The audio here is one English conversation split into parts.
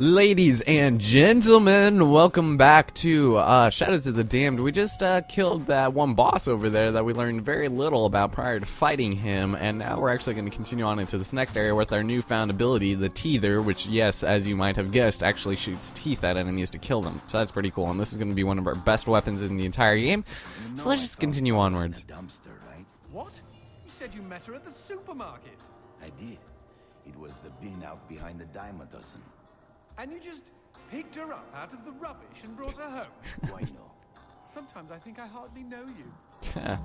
Ladies and gentlemen, welcome back to Shadows of the Damned. We just killed that one boss over there that we learned very little about prior to fighting him, and now we're actually going to continue on into this next area with our newfound ability, the Teether, which, yes, as you might have guessed, actually shoots teeth at enemies to kill them. So that's pretty cool, and this is going to be one of our best weapons in the entire game. So let's just continue onwards. What? You said you met her at the supermarket. I did. It was the bin out behind the dime a dozen. And you just picked her up out of the rubbish and brought her home? Why no? Sometimes I think I hardly know you.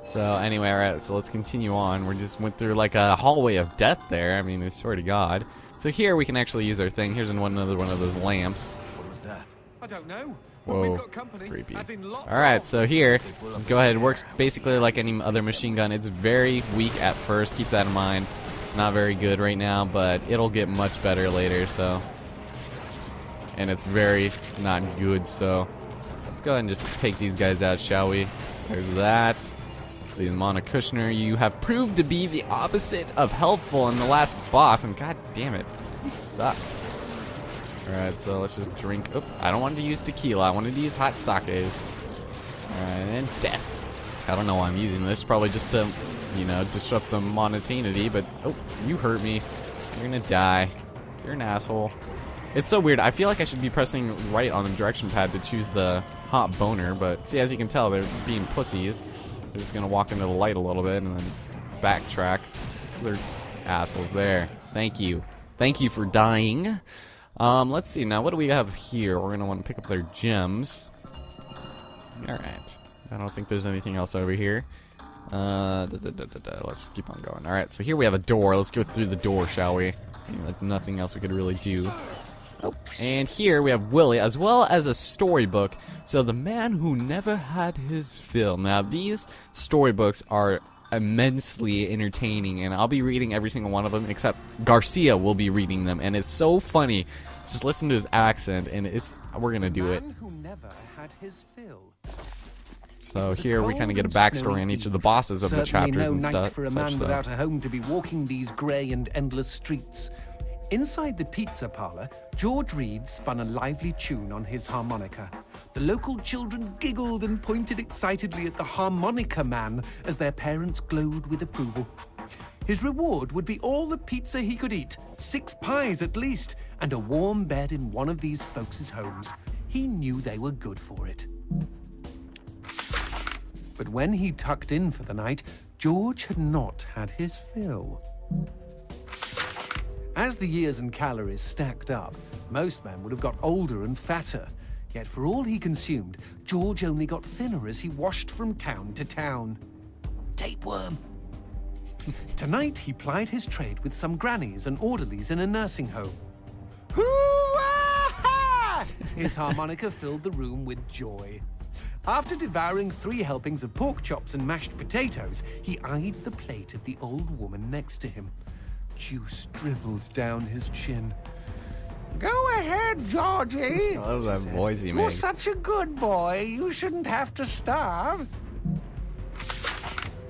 So anyway, alright, so let's continue on. We just went through like a hallway of death there. I mean, I swear to God. So here we can actually use our thing. Here's another one of those lamps. What was that? I don't know. But Whoa, we've got company, creepy. as in lots Alright, of. so here, just go ahead. It works basically like any other machine gun. It's very weak at first. Keep that in mind. It's not very good right now, but it'll get much better later, so... And it's very not good, so let's go ahead and just take these guys out, shall we? There's that. Let's see, Mona Kushner, you have proved to be the opposite of helpful in the last boss, and god damn it, you suck. Alright, so let's just drink. Oop, I don't want to use tequila, I wanted to use hot sakes. Alright, and death. I don't know why I'm using this, probably just to, you know, disrupt the monotonity, but oh, you hurt me. You're gonna die. You're an asshole. It's so weird. I feel like I should be pressing right on the direction pad to choose the hot boner, but see, as you can tell, they're being pussies. They're just gonna walk into the light a little bit and then backtrack. They're assholes there. Thank you. Thank you for dying. Let's see, now what do we have here? We're gonna want to pick up their gems. Alright. I don't think there's anything else over here. Let's just keep on going. Alright, so here we have a door. Let's go through the door, shall we? There's nothing else we could really do. Oh, and here we have Willie, as well as a storybook. So the man who never had his fill. Now these storybooks are immensely entertaining, and I'll be reading every single one of them, except Garcia will be reading them, and it's so funny. Just listen to his accent, and we're gonna do it. Man who never had his fill. So here we kind of get a backstory on each of the bosses of the chapters and stuff. For a man without a home to be walking these grey and endless streets. Inside the pizza parlor, George Reed spun a lively tune on his harmonica. The local children giggled and pointed excitedly at the harmonica man as their parents glowed with approval. His reward would be all the pizza he could eat, 6 pies at least, and a warm bed in one of these folks' homes. He knew they were good for it. But when he tucked in for the night, George had not had his fill. As the years and calories stacked up, most men would have got older and fatter. Yet for all he consumed, George only got thinner as he washed from town to town. Tapeworm. Tonight he plied his trade with some grannies and orderlies in a nursing home. Hoo-ah! His harmonica filled the room with joy. After devouring 3 helpings of pork chops and mashed potatoes, he eyed the plate of the old woman next to him. Juice dribbled down his chin. Go ahead, Georgie. I love that voice he You're makes. such a good boy. You shouldn't have to starve.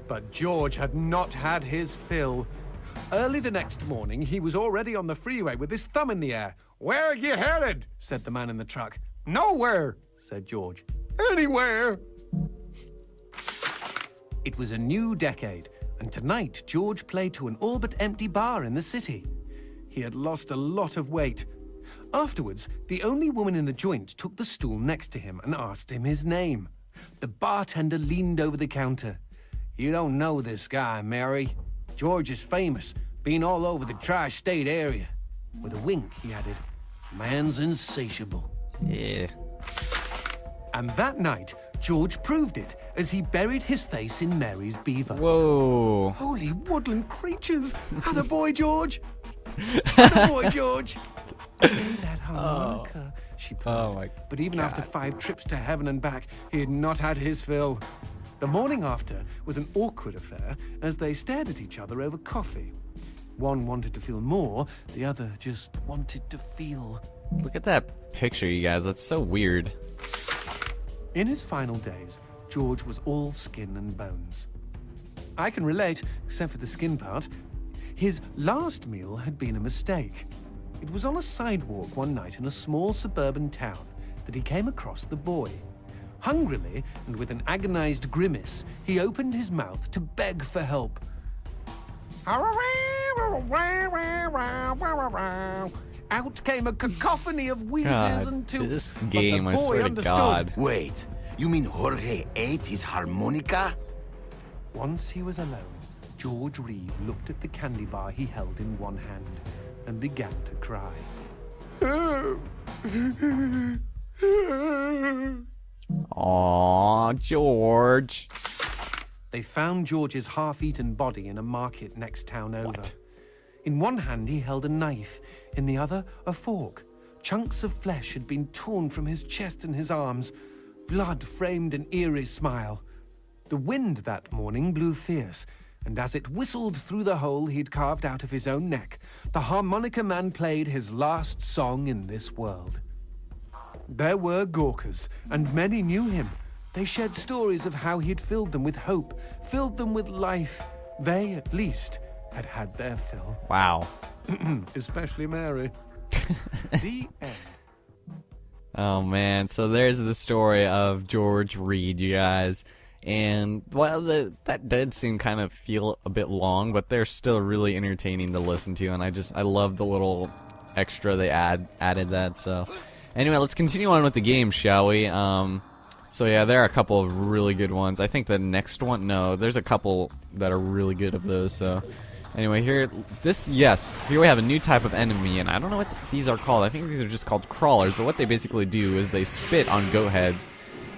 But George had not had his fill. Early the next morning, he was already on the freeway with his thumb in the air. Where are you headed? Said the man in the truck. Nowhere, said George. Anywhere. It was a new decade, and tonight George played to an all but empty bar in the city. He had lost a lot of weight. Afterwards, the only woman in the joint took the stool next to him and asked him his name. The bartender leaned over the counter. You don't know this guy, Mary. George is famous, been all over the tri-state area. With a wink, he added, man's insatiable. Yeah. And that night, George proved it as he buried his face in Mary's beaver. Whoa. Holy woodland creatures! Attaboy, George! Attaboy, George! Play that harmonica, she purred. Oh my But even after 5 trips to heaven and back, he had not had his fill. The morning after was an awkward affair as they stared at each other over coffee. One wanted to feel more, the other just wanted to feel. Look at that picture, you guys. That's so weird. In his final days, George was all skin and bones. I can relate, except for the skin part. His last meal had been a mistake. It was on a sidewalk one night in a small suburban town that he came across the boy. Hungrily, and with an agonized grimace, he opened his mouth to beg for help. Out came a cacophony of wheezes God, and toots. this but game, the I boy swear to understood. God. Wait, you mean Jorge ate his harmonica? Once he was alone, George Reed looked at the candy bar he held in one hand and began to cry. Aw, George. They found George's half-eaten body in a market next town over. What? In one hand he held a knife, in the other a fork. Chunks of flesh had been torn from his chest and his arms. Blood framed an eerie smile. The wind that morning blew fierce, and as it whistled through the hole he'd carved out of his own neck, the harmonica man played his last song in this world. There were Gawkers, and many knew him. They shared stories of how he'd filled them with hope, filled them with life. They, at least, had had their fill. Wow. Especially Mary. The end. Oh man, so there's the story of George Reed, you guys. And, well, that did seem kind of feel a bit long, but they're still really entertaining to listen to, and I love the little extra they added that, so. Anyway, let's continue on with the game, shall we? So yeah, there are a couple of really good ones. I think the next one, no, there's a couple that are really good of those, so. Anyway, here we have a new type of enemy, and I don't know what these are called. I think these are just called crawlers, but what they basically do is they spit on goat heads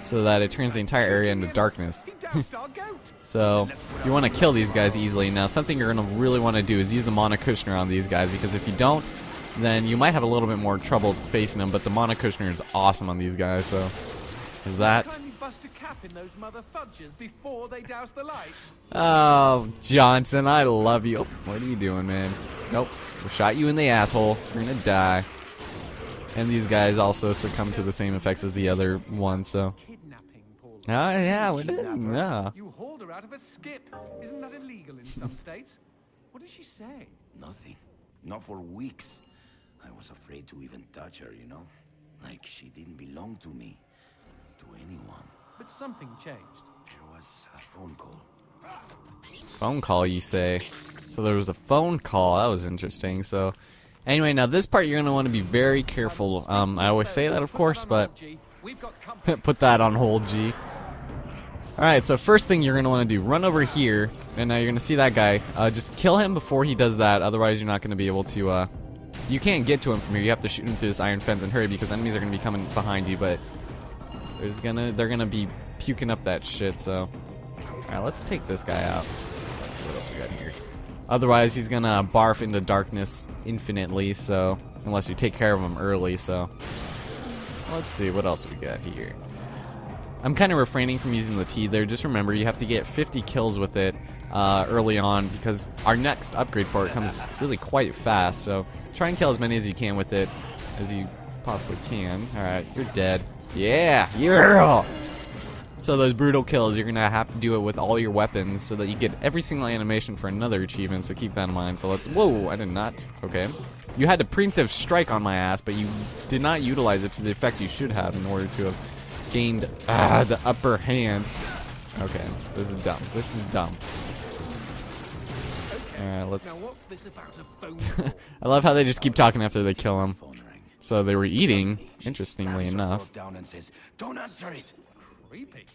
so that it turns the entire area into darkness. So, you want to kill these guys easily. Now, something you're going to really want to do is use the Mana Kushner on these guys, because if you don't, then you might have a little bit more trouble facing them, but the Mana Kushner is awesome on these guys, so there's that. Bust a cap in those mother fudges before they douse the lights. Oh, Johnson, I love you. Oh, what are you doing, man? Nope. We shot you in the asshole. You're gonna die. And these guys also succumb to the same effects as the other one, so. Kidnapping, Paul. Oh, yeah, we did. Yeah. You hauled her out of a skip. Isn't that illegal in some states? What did she say? Nothing. Not for weeks. I was afraid to even touch her, you know? Like she didn't belong to me. To anyone. But something changed. There was a phone call. Phone call, you say? So there was a phone call. That was interesting. So, anyway, now this part you're going to want to be very careful. I always say that, of course, but put that on hold, G. Alright, so first thing you're going to want to do, run over here, and now you're going to see that guy. Just kill him before he does that, otherwise you're not going to be able to, you can't get to him from here. You have to shoot him through this iron fence and hurry, because enemies are going to be coming behind you, but they're gonna be puking up that shit, so. Alright, let's take this guy out. Let's see what else we got here. Otherwise, he's gonna barf into darkness infinitely, so. Unless you take care of him early, so. Let's see what else we got here. I'm kind of refraining from using the T there. Just remember, you have to get 50 kills with it early on, because our next upgrade for it comes really quite fast, so try and kill as many as you can with it as you possibly can. Alright, you're dead. Yeah! So those brutal kills, you're going to have to do it with all your weapons so that you get every single animation for another achievement, so keep that in mind. So let's... Whoa, I did not. Okay. You had a preemptive strike on my ass, but you did not utilize it to the effect you should have in order to have gained the upper hand. Okay, this is dumb. This is dumb. Let's... Now what's this about a phone call? I love how they just keep talking after they kill him. Phone rang. So they were eating, Suddenly, she interestingly slams her enough. fork down and says, "Don't answer it." Creepy.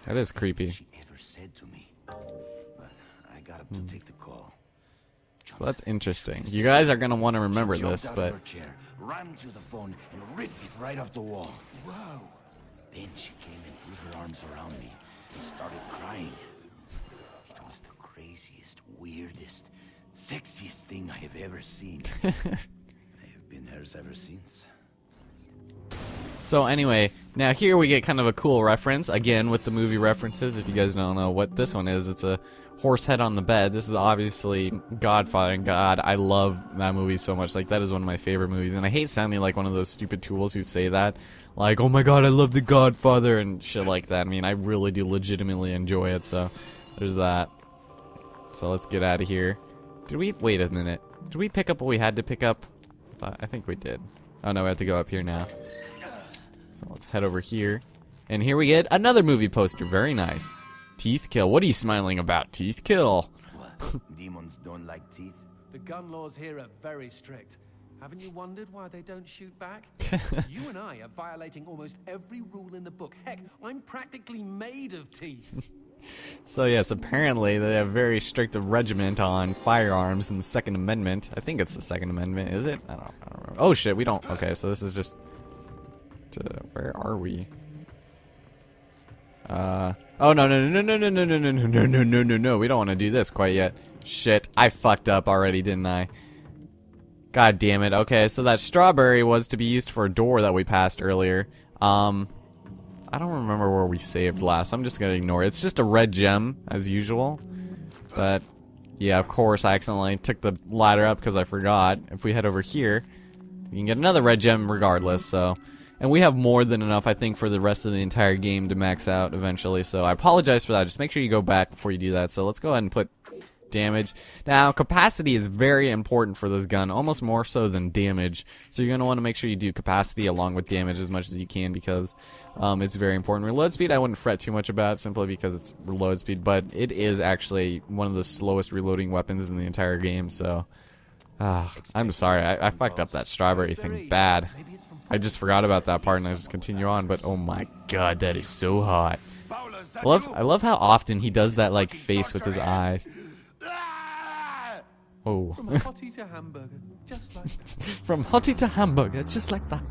That is creepy. She ever said to me. But I got up to take the call. So that's interesting. You guys are going to want to remember She jumped this, out but... of her chair, ran to the phone, and ripped it right off the wall. Whoa! Then she came and put her arms around me and started crying. It was the craziest, weirdest, sexiest thing I have ever seen. I have been hers ever since. So anyway, now here we get kind of a cool reference, again with the movie references. If you guys don't know what this one is, it's a horse head on the bed. This is obviously Godfather, and God, I love that movie so much. Like, that is one of my favorite movies, and I hate sounding like one of those stupid tools who say that. Like, oh my god, I love The Godfather, and shit like that. I mean, I really do legitimately enjoy it, so there's that. So let's get out of here. Did we... Wait a minute. Did we pick up what we had to pick up? I think we did. Oh no, we have to go up here now. So let's head over here. And here we get another movie poster. Very nice. Teeth kill. What are you smiling about? Teeth kill. What? Demons don't like teeth? The gun laws here are very strict. Haven't you wondered why they don't shoot back? You and I are violating almost every rule in the book. Heck, I'm practically made of teeth. So yes, apparently they have very strict regiment on firearms in the Second Amendment. I think it's the Second Amendment, is it? I don't remember. Oh shit, we don't. Okay, so this is just. Where are we? Oh no no no no no no no no no no no no no no! We don't want to do this quite yet. Shit, I fucked up already, didn't I? God damn it. Okay, so that strawberry was to be used for a door that we passed earlier. I don't remember where we saved last. I'm just gonna ignore it. It's just a red gem, as usual. But, yeah, of course, I accidentally took the ladder up because I forgot. If we head over here, we can get another red gem regardless, so... And we have more than enough, I think, for the rest of the entire game to max out eventually, so I apologize for that. Just make sure you go back before you do that. So let's go ahead and put damage. Now, capacity is very important for this gun, almost more so than damage. So you're going to want to make sure you do capacity along with damage as much as you can because it's very important. Reload speed, I wouldn't fret too much about simply because it's reload speed, but it is actually one of the slowest reloading weapons in the entire game, so... I'm sorry, I fucked up that strawberry thing bad. I just forgot about that part and I just continue on, but oh my god, that is so hot. I love how often he does that like face with his eyes. Oh. From hottie to hamburger, just like that. From hottie to hamburger, just like that.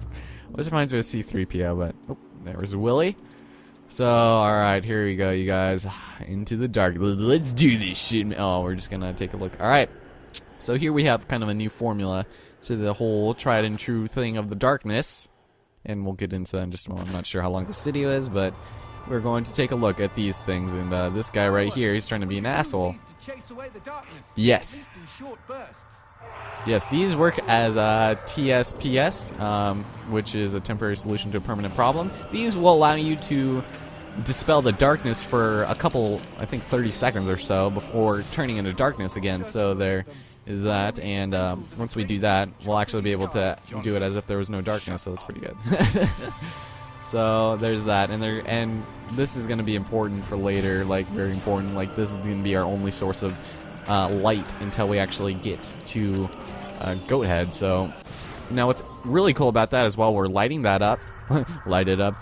This reminds me of C-3PO, but oh, there was Willy. So, alright, here we go, you guys. Into the dark. Let's do this shit. Oh, we're just gonna take a look. Alright. So here we have kind of a new formula to the whole tried and true thing of the darkness. And we'll get into that in just a moment. I'm not sure how long this video is, but we're going to take a look at these things. And this guy right here, he's trying to be an asshole. Yes. Yes, these work as TSPS, which is a temporary solution to a permanent problem. These will allow you to dispel the darkness for a couple, I think 30 seconds or so before turning into darkness again. So there is that, and once we do that, we'll actually be able to do it as if there was no darkness, so that's pretty good. So there's that, and this is going to be important for later, like very important. Like this is going to be our only source of light until we actually get to Goat Head. So now what's really cool about that is while we're lighting that up, light it up.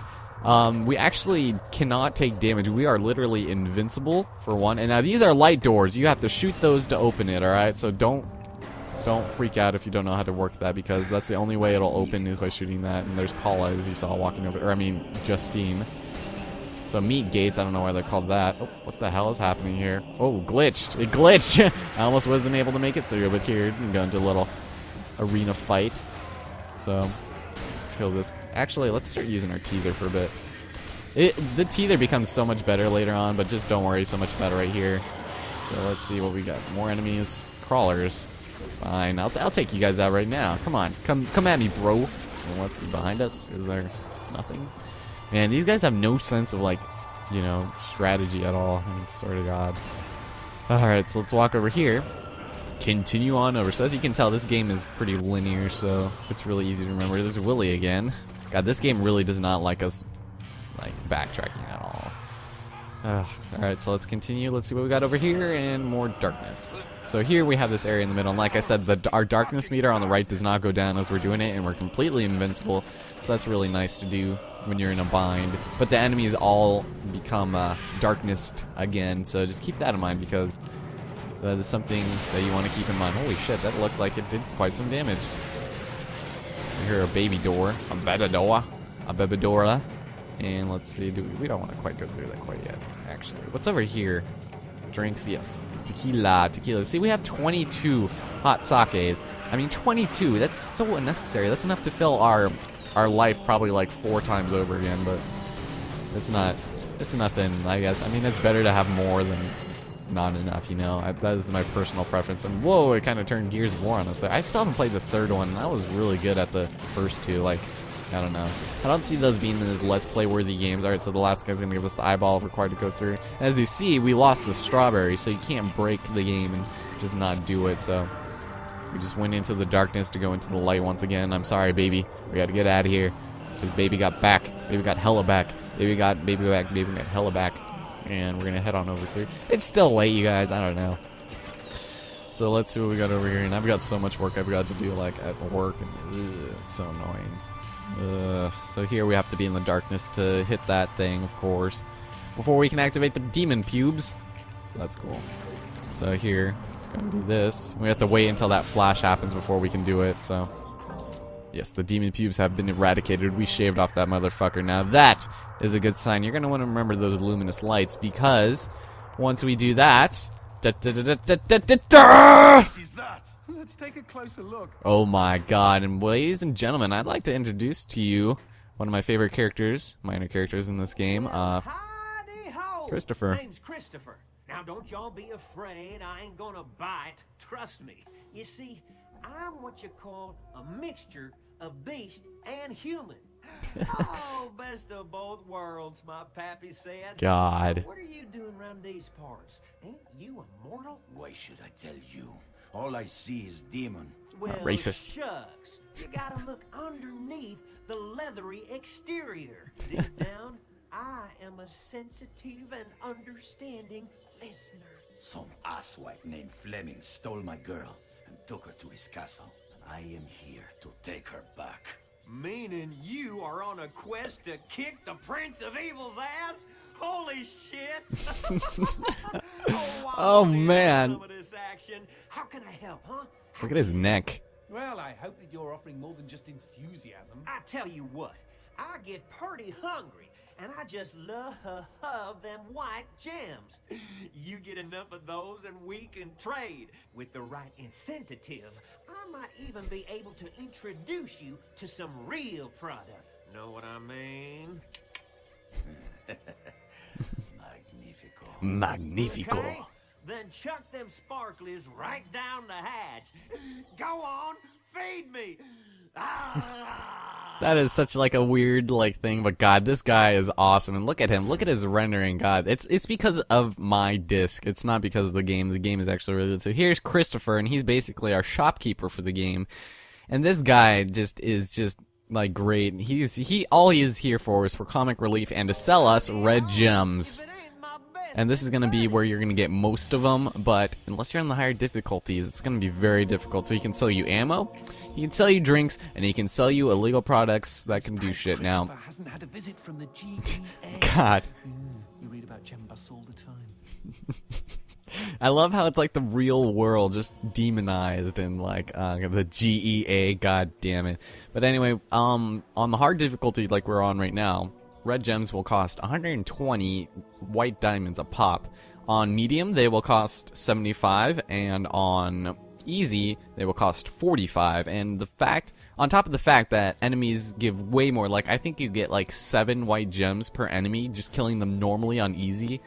We actually cannot take damage. We are literally invincible, for one. And now these are light doors. You have to shoot those to open it, alright? So don't freak out if you don't know how to work that, because that's the only way it'll open is by shooting that. And there's Paula, as you saw, walking over, or I mean, Justine. So meat gates, I don't know why they're called that. Oh, what the hell is happening here? Oh, glitched. It glitched! I almost wasn't able to make it through, but here, you can go into a little arena fight. So... kill this. Actually, let's start using our teether for a bit. The teether becomes so much better later on, but just don't worry so much about it right here. So let's see what we got. More enemies. Crawlers. Fine. I'll take you guys out right now. Come on. Come at me, bro. And what's behind us? Is there nothing? Man, these guys have no sense of, like, you know, strategy at all. I mean, swear to God. Alright, so let's walk over here. Continue on over. So as you can tell, this game is pretty linear, so it's really easy to remember. There's Willy again. God, this game really does not like us, like, backtracking at all. Alright, so let's continue. Let's see what we got over here, and more darkness. So here we have this area in the middle, and like I said, our darkness meter on the right does not go down as we're doing it, and we're completely invincible, so that's really nice to do when you're in a bind. But the enemies all become darknessed again, so just keep that in mind, because that is something that you want to keep in mind. Holy shit, that looked like it did quite some damage. I hear a baby door. A bebedora. A bebedora. And let's see, we don't want to quite go through that quite yet, actually. What's over here? Drinks, yes. Tequila. See, we have 22 hot sakes. I mean, 22, that's so unnecessary. That's enough to fill our life probably like 4 times over again, but it's nothing, I guess. I mean, it's better to have more than not enough, you know. That is my personal preference. And whoa, it kind of turned Gears of War on us there. I still haven't played the third one, and I was really good at the first two. Like, I don't know. I don't see those being as less play-worthy games. Alright, so the last guy's gonna give us the eyeball required to go through. As you see, we lost the strawberry, so you can't break the game and just not do it, so We just went into the darkness to go into the light once again. I'm sorry, baby. We gotta get out of here. Because baby got back. Baby got hella back. Baby got hella back. And we're gonna head on over through. It's still late, you guys. I don't know. So let's see what we got over here. And I've got so much work I've got to do, like, at work. And it's so annoying. So here we have to be in the darkness to hit that thing, of course, before we can activate the demon pubes. So that's cool. So here, let's go and do this. We have to wait until that flash happens before we can do it, so. Yes, the demon pubes have been eradicated. We shaved off that motherfucker. Now that is a good sign. You're going to want to remember those luminous lights, because once we do that... Let's take a closer look. Oh my god. And ladies and gentlemen, I'd like to introduce to you one of my favorite characters, minor characters in this game, Christopher. Name's Christopher. Now don't y'all be afraid. I ain't gonna bite. Trust me. You see, I'm what you call a mixture of beast and human. Oh, best of both worlds, my pappy said. God. What are you doing around these parts? Ain't you immortal? Why should I tell you? All I see is demon. Well, Racist. shucks. You gotta look underneath the leathery exterior. Deep down, I am a sensitive and understanding listener. Some asswipe named Fleming stole my girl and took her to his castle. I am here to take her back. Meaning you are on a quest to kick the Prince of Evil's ass? Holy shit! Oh, man. Some of this action. How can I help, huh? Look at his neck. Well, I hope that you're offering more than just enthusiasm. I tell you what, I get pretty hungry, and I just love them white gems. You get enough of those and we can trade. With the right incentive, I might even be able to introduce you to some real product. Know what I mean? Magnifico. Magnifico. Okay? Then chuck them sparklies right down the hatch. Go on, feed me. Ah! That is such like a weird like thing, but God, this guy is awesome. And look at him. Look at his rendering. God, it's because of my disc. It's not because of the game. The game is actually really good. So here's Christopher, and he's basically our shopkeeper for the game. And this guy is just like great. All he is here for is for comic relief and to sell us red gems. And this is going to be where you're going to get most of them, but unless you're on the higher difficulties, it's going to be very difficult. So he can sell you ammo, he can sell you drinks, and he can sell you illegal products that can do shit. Now, Hasn't had a visit from the GEA. God. You read about gem busts all the time. I love how it's like the real world just demonized and like the GEA, god damn it. But anyway, on the hard difficulty like we're on right now, red gems will cost 120 white diamonds a pop. On medium, they will cost 75, and on easy, they will cost 45. And the fact, on top of the fact that enemies give way more, like I think you get like 7 white gems per enemy just killing them normally on easy,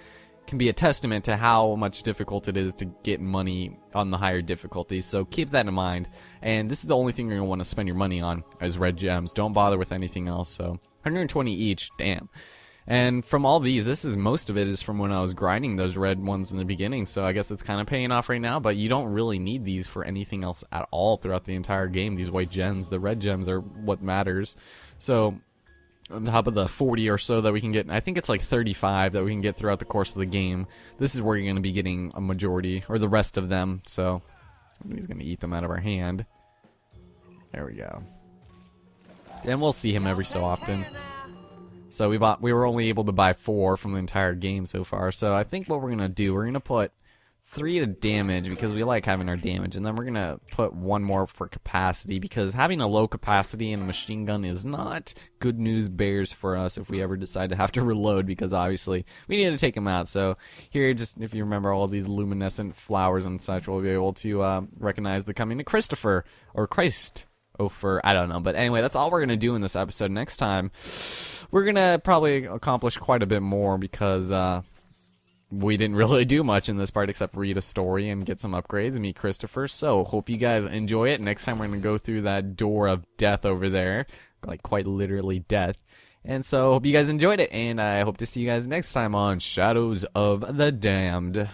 can be a testament to how much difficult it is to get money on the higher difficulties. So keep that in mind. And this is the only thing you're going to want to spend your money on is red gems. Don't bother with anything else. So 120 each, damn. And from all these, most of it is from when I was grinding those red ones in the beginning, so I guess it's kind of paying off right now, but you don't really need these for anything else at all throughout the entire game, these white gems. The red gems are what matters. So, on top of the 40 or so that we can get, I think it's like 35 that we can get throughout the course of the game, this is where you're going to be getting a majority, or the rest of them, so he's going to eat them out of our hand. There we go. And we'll see him every so often. So we were only able to buy 4 from the entire game so far. So I think what we're gonna do, we're gonna put 3 to damage because we like having our damage, and then we're gonna put 1 more for capacity because having a low capacity in a machine gun is not good news bears for us if we ever decide to have to reload, because obviously we need to take them out. So here, just if you remember all these luminescent flowers and such, we'll be able to recognize the coming of Christopher or Christ. I don't know, but anyway, that's all we're gonna do in this episode. Next time, we're gonna probably accomplish quite a bit more because we didn't really do much in this part except read a story and get some upgrades and meet Christopher. So hope you guys enjoy it. Next time we're gonna go through that door of death over there, like quite literally death. And so hope you guys enjoyed it, and I hope to see you guys next time on Shadows of the Damned.